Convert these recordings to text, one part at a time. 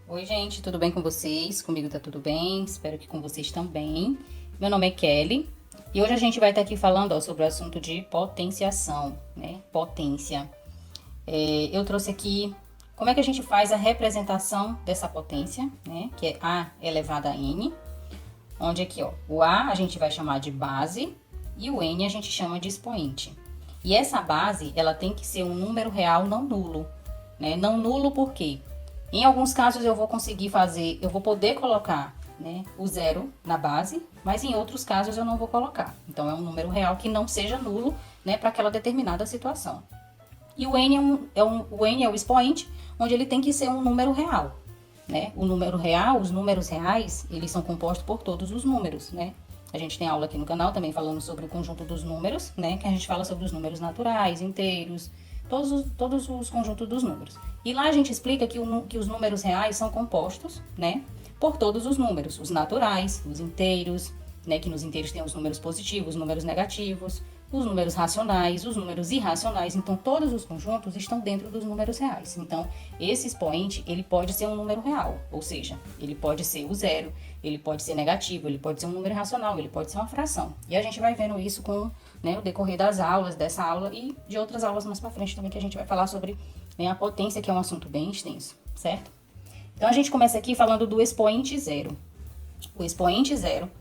Oi, gente, tudo bem com vocês? Comigo tá tudo bem, espero que com vocês também. Meu nome é Kelly e hoje a gente vai estar aqui falando sobre o assunto de potenciação, né? Potência. Eu trouxe aqui como é que a gente faz a representação dessa potência, né? Que é A elevado a N, onde aqui, ó, o A a gente vai chamar de base e o N a gente chama de expoente. E essa base, ela tem que ser um número real não nulo, né? Não nulo por quê? Em alguns casos eu vou conseguir fazer, eu vou poder colocar, né, o zero na base, mas em outros casos eu não vou colocar. Então é um número real que não seja nulo, né, para aquela determinada situação. E o N o N é o expoente, onde ele tem que ser um número real, né? O número real, os números reais, eles são compostos por todos os números, né? A gente tem aula aqui no canal também falando sobre o conjunto dos números, né? Que a gente fala sobre os números naturais, inteiros, todos os conjuntos dos números. E lá a gente explica que os números reais são compostos, né? Por todos os números, os naturais, os inteiros, né? Que nos inteiros tem os números positivos, os números negativos, os números racionais, os números irracionais. Então, todos os conjuntos estão dentro dos números reais. Então, esse expoente, ele pode ser um número real, ou seja, ele pode ser o zero, ele pode ser negativo, ele pode ser um número racional, ele pode ser uma fração. E a gente vai vendo isso com, né, o decorrer das aulas, dessa aula e de outras aulas mais pra frente também, que a gente vai falar sobre, né, a potência, que é um assunto bem extenso, certo? Então, a gente começa aqui falando do expoente zero. O expoente zero,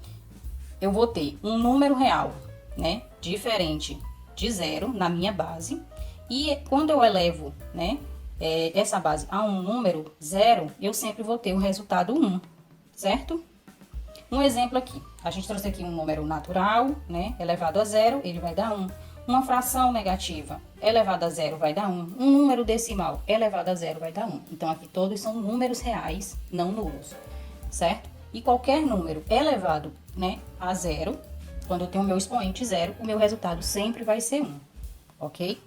eu vou ter um número real, né, diferente de zero na minha base. E quando eu elevo, né, essa base a um número zero, eu sempre vou ter o resultado 1, certo? Um exemplo aqui, a gente trouxe aqui um número natural, né, elevado a zero, ele vai dar 1. Uma fração negativa elevada a zero vai dar 1. Um número decimal elevado a zero vai dar 1. Então, aqui todos são números reais, não nulos, certo? E qualquer número elevado, né, a zero, quando eu tenho o meu expoente zero, o meu resultado sempre vai ser 1, ok?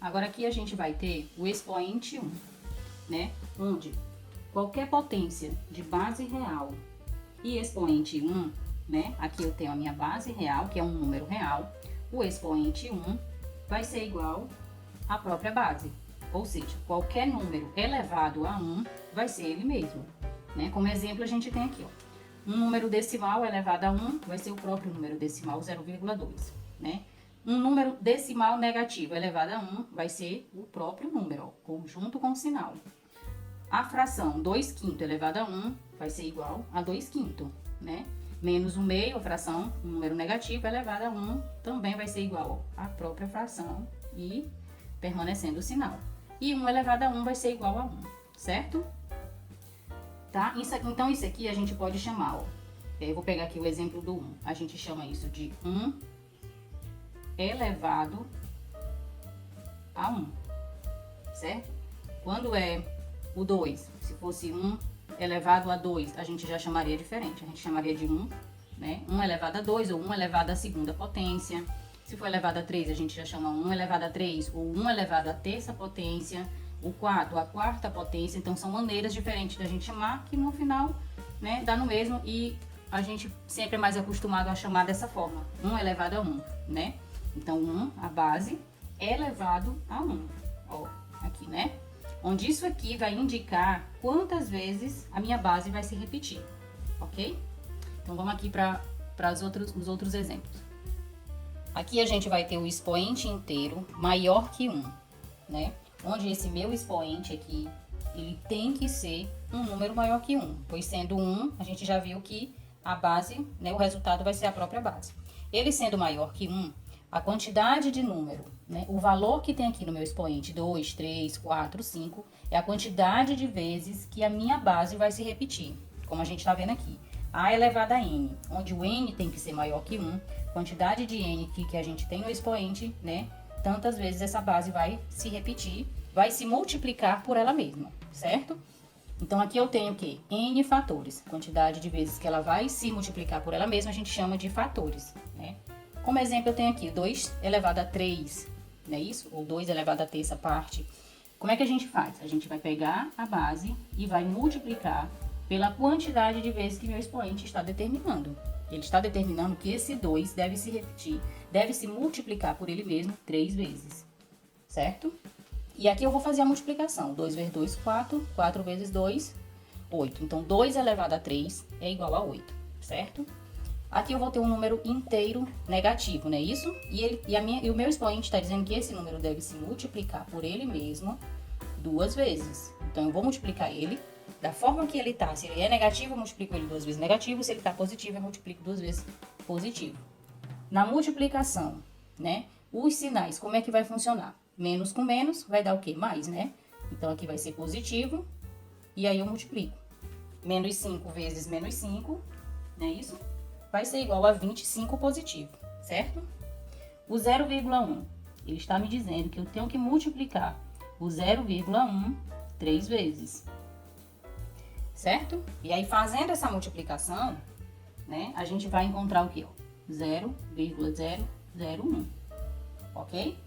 Agora aqui a gente vai ter o expoente 1, né? Onde qualquer potência de base real e expoente 1, né? Aqui eu tenho a minha base real, que é um número real. O expoente 1 vai ser igual à própria base. Ou seja, qualquer número elevado a 1 vai ser ele mesmo, né? Como exemplo, a gente tem aqui, ó. Um número decimal elevado a 1 vai ser o próprio número decimal, 0,2, né? Um número decimal negativo elevado a 1 vai ser o próprio número, ó, conjunto com sinal. A fração 2/5 elevado a 1 vai ser igual a 2/5, né? Menos 1/2, a fração, um número negativo elevado a 1, também vai ser igual à própria fração e permanecendo o sinal. E 1 elevado a 1 vai ser igual a 1, certo? Tá? Então, isso aqui a gente pode chamar, ó. Eu vou pegar aqui o exemplo do 1. A gente chama isso de 1 elevado a 1, certo? Quando é o 2, se fosse 1 elevado a 2, a gente já chamaria diferente. A gente chamaria de 1, né? 1 elevado a 2 ou 1 elevado à segunda potência. Se for elevado a 3, a gente já chama 1 elevado a 3 ou 1 elevado à terça potência. O 4, a quarta potência. Então, são maneiras diferentes da gente chamar, que no final, né, dá no mesmo. E a gente sempre é mais acostumado a chamar dessa forma, 1 elevado a 1, né? Então, 1, a base, elevado a 1. Ó, aqui, né? Onde isso aqui vai indicar quantas vezes a minha base vai se repetir, ok? Então, vamos aqui para os outros exemplos. Aqui a gente vai ter o expoente inteiro maior que 1, né? Onde esse meu expoente aqui, ele tem que ser um número maior que 1, pois sendo 1, a gente já viu que a base, né, o resultado vai ser a própria base. Ele sendo maior que 1, a quantidade de número, né, o valor que tem aqui no meu expoente, 2, 3, 4, 5, é a quantidade de vezes que a minha base vai se repetir, como a gente está vendo aqui. A elevado a n, onde o n tem que ser maior que 1, quantidade de n que a gente tem no expoente, né, tantas vezes essa base vai se repetir, vai se multiplicar por ela mesma, certo? Então, aqui eu tenho o quê? N fatores. Quantidade de vezes que ela vai se multiplicar por ela mesma, a gente chama de fatores, né? Como exemplo, eu tenho aqui 2 elevado a 3, não é isso? Ou 2 elevado a terça parte. Como é que a gente faz? A gente vai pegar a base e vai multiplicar pela quantidade de vezes que meu expoente está determinando. Ele está determinando que esse 2 deve se repetir, deve se multiplicar por ele mesmo 3 vezes, certo? E aqui eu vou fazer a multiplicação. 2 vezes 2, 4. 4 vezes 2, 8. Então, 2 elevado a 3 é igual a 8, certo? Aqui eu vou ter um número inteiro negativo, não é isso? E o meu expoente está dizendo que esse número deve se multiplicar por ele mesmo 2 vezes. Então, eu vou multiplicar ele da forma que ele está. Se ele é negativo, eu multiplico ele 2 vezes negativo. Se ele está positivo, eu multiplico 2 vezes positivo. Na multiplicação, né? Os sinais, como é que vai funcionar? Menos com menos vai dar o quê? Mais, né? Então, aqui vai ser positivo. E aí eu multiplico. Menos 5 vezes menos 5, não é isso? Vai ser igual a 25 positivo, certo? O 0,1, ele está me dizendo que eu tenho que multiplicar o 0,1 3 vezes, certo? E aí, fazendo essa multiplicação, né, a gente vai encontrar o quê? 0,001, ok?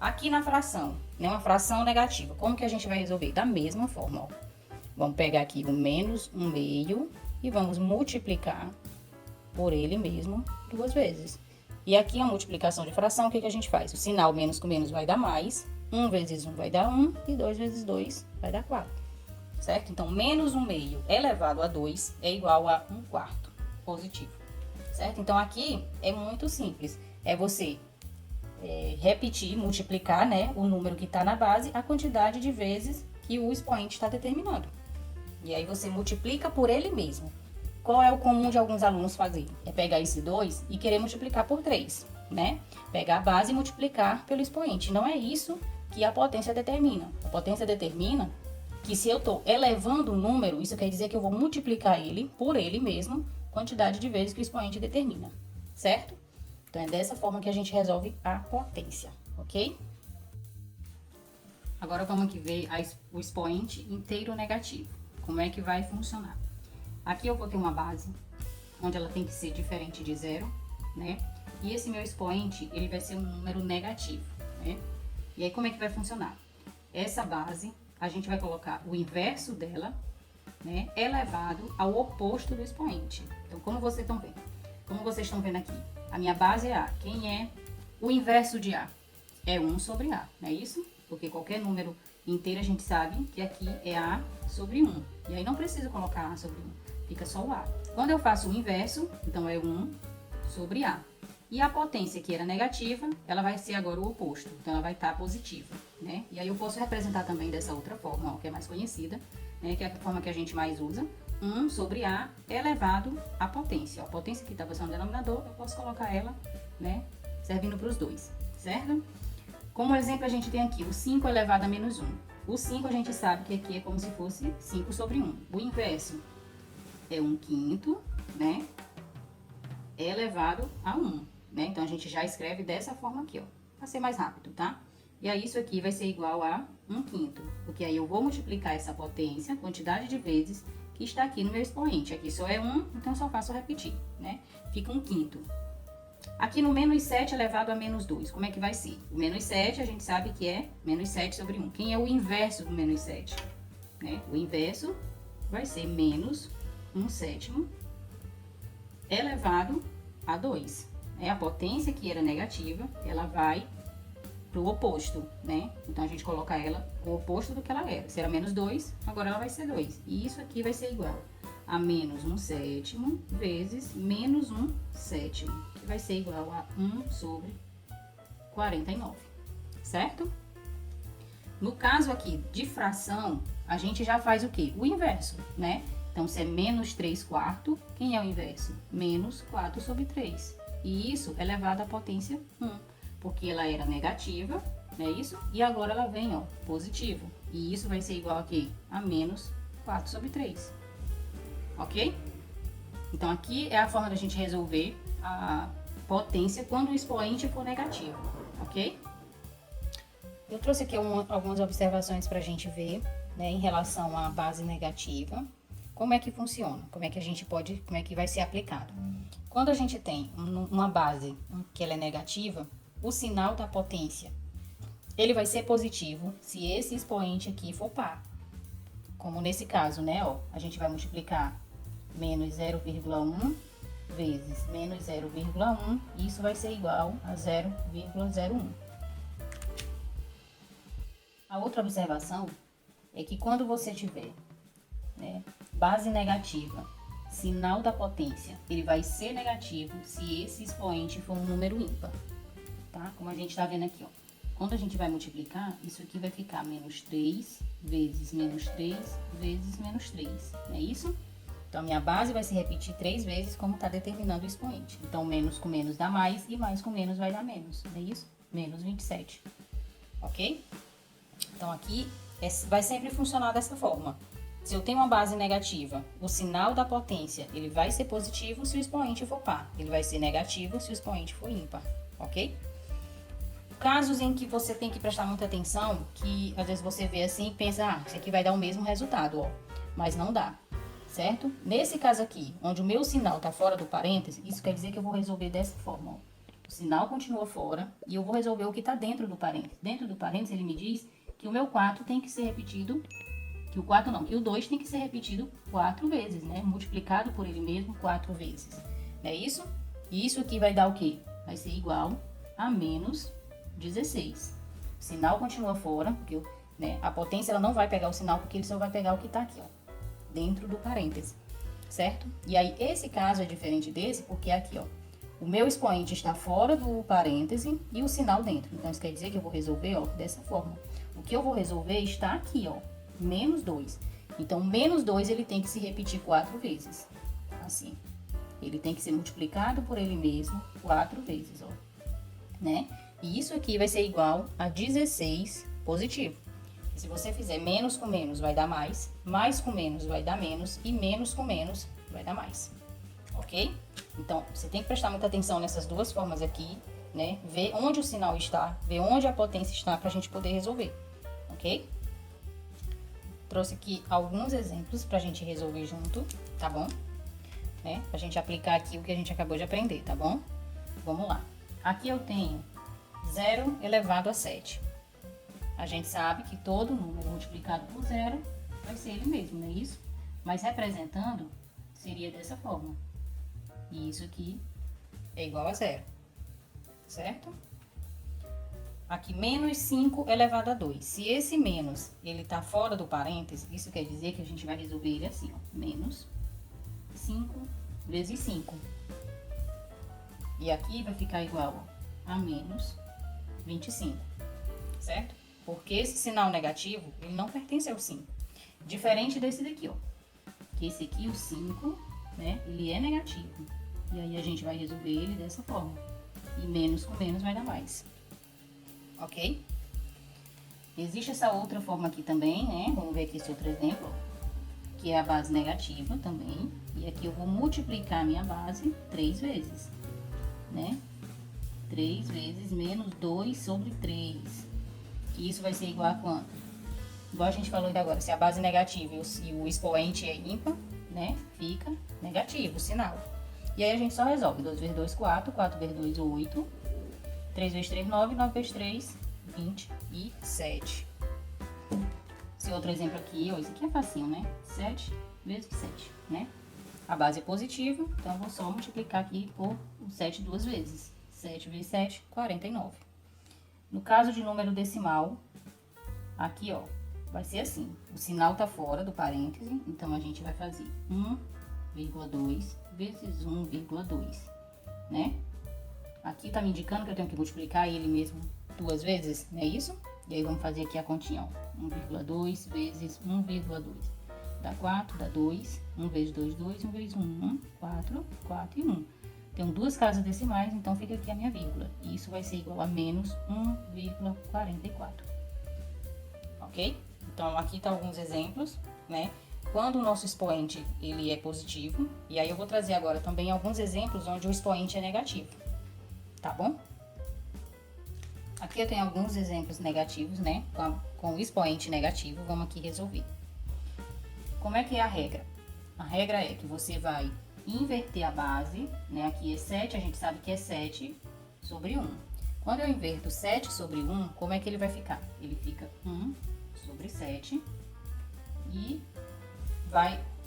Aqui na fração, né, uma fração negativa, como que a gente vai resolver? Da mesma forma, ó. Vamos pegar aqui o menos 1 meio e vamos multiplicar por ele mesmo 2 vezes. E aqui a multiplicação de fração, o que a gente faz? O sinal menos com menos vai dar mais, 1 vezes 1 vai dar 1 e 2 vezes 2 vai dar 4, certo? Então, menos 1 meio elevado a 2 é igual a 1 quarto positivo, certo? Então, aqui é muito simples, é você repetir, multiplicar, né, o número que está na base, a quantidade de vezes que o expoente está determinando. E aí você multiplica por ele mesmo. Qual é o comum de alguns alunos fazer? É pegar esse 2 e querer multiplicar por 3, né? Pegar a base e multiplicar pelo expoente. Não é isso que a potência determina. A potência determina que se eu estou elevando um número, isso quer dizer que eu vou multiplicar ele por ele mesmo, quantidade de vezes que o expoente determina, certo? Então, é dessa forma que a gente resolve a potência, ok? Agora, vamos aqui ver o expoente inteiro negativo. Como é que vai funcionar? Aqui eu vou ter uma base, onde ela tem que ser diferente de 0, né? E esse meu expoente, ele vai ser um número negativo, né? E aí, como é que vai funcionar? Essa base, a gente vai colocar o inverso dela, né? Elevado ao oposto do expoente. Então, como vocês estão vendo? Como vocês estão vendo aqui, a minha base é A. Quem é o inverso de A? É 1 sobre A, não é isso? Porque qualquer número inteiro a gente sabe que aqui é A sobre 1. E aí não precisa colocar A sobre 1, fica só o A. Quando eu faço o inverso, então é 1 sobre A. E a potência que era negativa, ela vai ser agora o oposto, então ela vai estar positiva, né? E aí eu posso representar também dessa outra forma, ó, que é mais conhecida, né? Que é a forma que a gente mais usa. 1 sobre A elevado à potência. A potência que estava sendo no denominador, eu posso colocar ela, né, servindo para os dois, certo? Como exemplo, a gente tem aqui o 5 elevado a menos 1. O 5 a gente sabe que aqui é como se fosse 5 sobre 1. O inverso é 1 quinto, né, elevado a 1, né? Então, a gente já escreve dessa forma aqui, ó, para ser mais rápido, tá? E aí, isso aqui vai ser igual a 1 quinto, porque aí eu vou multiplicar essa potência, quantidade de vezes, que está aqui no meu expoente. Aqui só é 1, então só faço repetir, né? Fica 1 quinto. Aqui no menos 7 elevado a menos 2, como é que vai ser? O menos 7 a gente sabe que é menos 7 sobre 1. Quem é o inverso do menos 7? Né? O inverso vai ser menos 1 sétimo elevado a 2. A potência que era negativa, ela vai para o oposto, né? Então, a gente coloca ela o oposto do que ela era. Se era menos 2, agora ela vai ser 2. E isso aqui vai ser igual a menos 1 sétimo vezes menos 1 sétimo, que vai ser igual a 1 sobre 49, certo? No caso aqui de fração, a gente já faz o quê? O inverso, né? Então, se é menos 3 quartos, quem é o inverso? Menos 4 sobre 3. E isso é elevado à potência 1, porque ela era negativa, não é isso? E agora ela vem, ó, positivo. E isso vai ser igual a quê? A menos 4 sobre 3. Ok? Então, aqui é a forma da gente resolver a potência quando o expoente for negativo, ok? Eu trouxe aqui algumas observações para a gente ver, né, em relação à base negativa. Como é que funciona? Como é que a gente pode, como é que vai ser aplicado? Quando a gente tem uma base que ela é negativa, o sinal da potência, ele vai ser positivo se esse expoente aqui for par. Como nesse caso, né, ó, a gente vai multiplicar menos 0,1 vezes menos 0,1, isso vai ser igual a 0,01. A outra observação é que quando você tiver, né, base negativa, sinal da potência, ele vai ser negativo se esse expoente for um número ímpar, tá? Como a gente tá vendo aqui, ó. Quando a gente vai multiplicar, isso aqui vai ficar menos 3 vezes menos 3 vezes menos 3, não é isso? Então, a minha base vai se repetir 3 vezes como está determinando o expoente. Então, menos com menos dá mais e mais com menos vai dar menos, não é isso? Menos 27, ok? Então, aqui vai sempre funcionar dessa forma. Se eu tenho uma base negativa, o sinal da potência ele vai ser positivo se o expoente for par. Ele vai ser negativo se o expoente for ímpar, ok? Casos em que você tem que prestar muita atenção, que às vezes você vê assim e pensa, ah, isso aqui vai dar o mesmo resultado, ó. Mas não dá, certo? Nesse caso aqui, onde o meu sinal está fora do parêntese, isso quer dizer que eu vou resolver dessa forma, ó. O sinal continua fora e eu vou resolver o que está dentro do parêntese. Dentro do parêntese ele me diz que o meu 4 tem que ser repetido, que o 4 não, que o 2 tem que ser repetido 4 vezes, né? Multiplicado por ele mesmo 4 vezes. Não é isso? E isso aqui vai dar o quê? Vai ser igual a menos 16. O sinal continua fora, porque né, a potência ela não vai pegar o sinal, porque ele só vai pegar o que está aqui, ó, dentro do parêntese, certo? E aí, esse caso é diferente desse, porque aqui, ó, o meu expoente está fora do parêntese e o sinal dentro. Então, isso quer dizer que eu vou resolver, ó, dessa forma. O que eu vou resolver está aqui, ó, menos 2. Então, menos 2 ele tem que se repetir 4 vezes, assim. Ele tem que ser multiplicado por ele mesmo 4 vezes, ó, né? E isso aqui vai ser igual a 16 positivo. Se você fizer menos com menos, vai dar mais com menos vai dar menos, e menos com menos vai dar mais, ok? Então, você tem que prestar muita atenção nessas duas formas aqui, né? Ver onde o sinal está, ver onde a potência está pra gente poder resolver, ok? Trouxe aqui alguns exemplos pra gente resolver junto, tá bom? Né? Pra gente aplicar aqui o que a gente acabou de aprender, tá bom? Vamos lá. Aqui eu tenho 0 elevado a 7. A gente sabe que todo número multiplicado por 0 vai ser ele mesmo, não é isso? Mas representando, seria dessa forma. E isso aqui é igual a 0, certo? Aqui, menos 5 elevado a 2. Se esse menos, ele tá fora do parêntese, isso quer dizer que a gente vai resolver ele assim, ó. Menos 5 vezes 5. E aqui vai ficar igual, ó, a menos 25, certo? Porque esse sinal negativo, ele não pertence ao 5. Diferente desse daqui, ó. Que esse aqui, o 5, né, ele é negativo. E aí a gente vai resolver ele dessa forma. E menos com menos vai dar mais. Ok? Existe essa outra forma aqui também, né? Vamos ver aqui esse outro exemplo, que é a base negativa também. E aqui eu vou multiplicar a minha base 3 vezes, né? 3 vezes menos 2 sobre 3. E isso vai ser igual a quanto? Igual a gente falou ainda agora, se a base é negativa e o expoente é ímpar, né? Fica negativo o sinal. E aí a gente só resolve. 2 vezes 2, 4. 4 vezes 2, 8. 3 vezes 3, 9. 9 vezes 3, 27. Esse outro exemplo aqui, ó, esse aqui é facinho, né? 7 vezes 7, né? A base é positiva, então eu vou só multiplicar aqui por 7 duas vezes. 7 vezes 7, 49. No caso de número decimal, aqui, ó, vai ser assim. O sinal tá fora do parêntese, então a gente vai fazer 1,2 vezes 1,2, né? Aqui tá me indicando que eu tenho que multiplicar ele mesmo duas vezes, não é isso? E aí vamos fazer aqui a continha, ó. 1,2 vezes 1,2. Dá 4, dá 2. 1 vezes 2, 2. 1 vezes 1, 1. 4, 4 e 1. Tenho duas casas decimais, então fica aqui a minha vírgula. E isso vai ser igual a menos 1,44. Ok? Então, aqui tá alguns exemplos, né? Quando o nosso expoente, ele é positivo. E aí eu vou trazer agora também alguns exemplos onde o expoente é negativo. Tá bom? Aqui eu tenho alguns exemplos negativos, né? Com o expoente negativo, vamos aqui resolver. Como é que é a regra? A regra é que você vai inverter a base, né? Aqui é 7, a gente sabe que é 7 sobre 1. Quando eu inverto 7 sobre 1, como é que ele vai ficar? Ele fica 1 sobre 7 e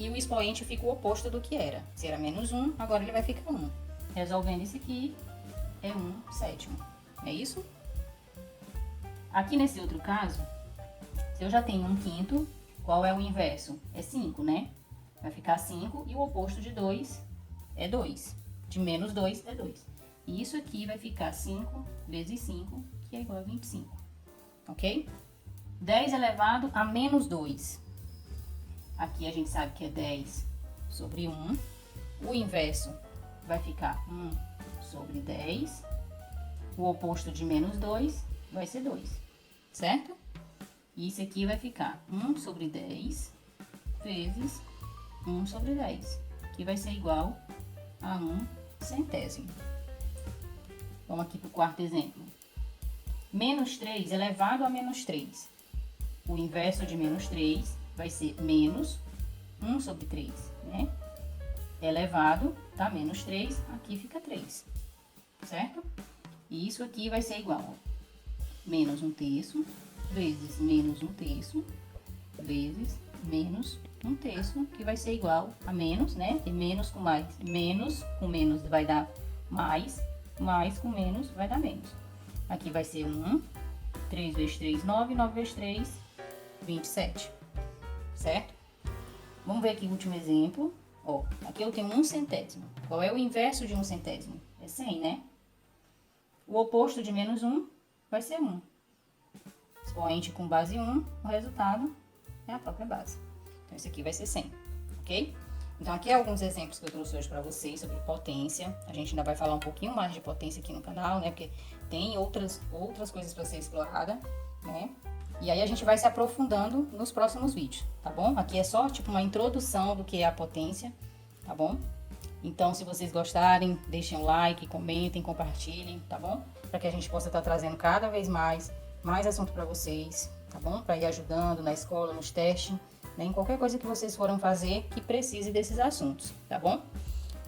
o expoente fica o oposto do que era. Se era menos 1, agora ele vai ficar 1. Resolvendo isso aqui, é 1 sétimo. É isso? Aqui nesse outro caso, Se eu já tenho 1/5, qual é o inverso? É 5, né? Vai ficar 5 e o oposto de 2 é 2. De menos 2 é 2. E isso aqui vai ficar 5 vezes 5, que é igual a 25. Ok? 10 elevado a menos 2. Aqui a gente sabe que é 10 sobre 1. O inverso vai ficar 1 sobre 10. O oposto de menos 2 vai ser 2, certo? E isso aqui vai ficar 1 sobre 10 vezes 1 sobre 10, que vai ser igual a 1 centésimo. Vamos aqui para o quarto exemplo. Menos 3 elevado a menos 3. O inverso de menos 3 vai ser menos 1 sobre 3, né? Elevado, tá? Menos 3, aqui fica 3, certo? E isso aqui vai ser igual a menos 1/3 vezes menos 1/3 vezes menos 1/3, que vai ser igual a menos, né? E menos com menos vai dar mais com menos vai dar menos. Aqui vai ser 1, 3 vezes 3, 9, 9 vezes 3, 27, certo? Vamos ver aqui o último exemplo. Ó, aqui eu tenho 1 centésimo. Qual é o inverso de 1 centésimo? É 100, né? O oposto de menos 1 vai ser 1. Expoente com base 1, o resultado é a própria base. Então, isso aqui vai ser 100, ok? Então, aqui alguns exemplos que eu trouxe hoje para vocês sobre potência. A gente ainda vai falar um pouquinho mais de potência aqui no canal, né? Porque tem outras coisas para ser explorada, né? E aí a gente vai se aprofundando nos próximos vídeos, tá bom? Aqui é só tipo uma introdução do que é a potência, tá bom? Então, se vocês gostarem, deixem um like, comentem, compartilhem, tá bom? Para que a gente possa estar trazendo cada vez mais assunto para vocês, tá bom? Para ir ajudando na escola, nos testes, né? Em qualquer coisa que vocês forem fazer que precise desses assuntos, tá bom?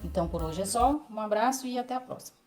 Então, por hoje é só. Um abraço e até a próxima.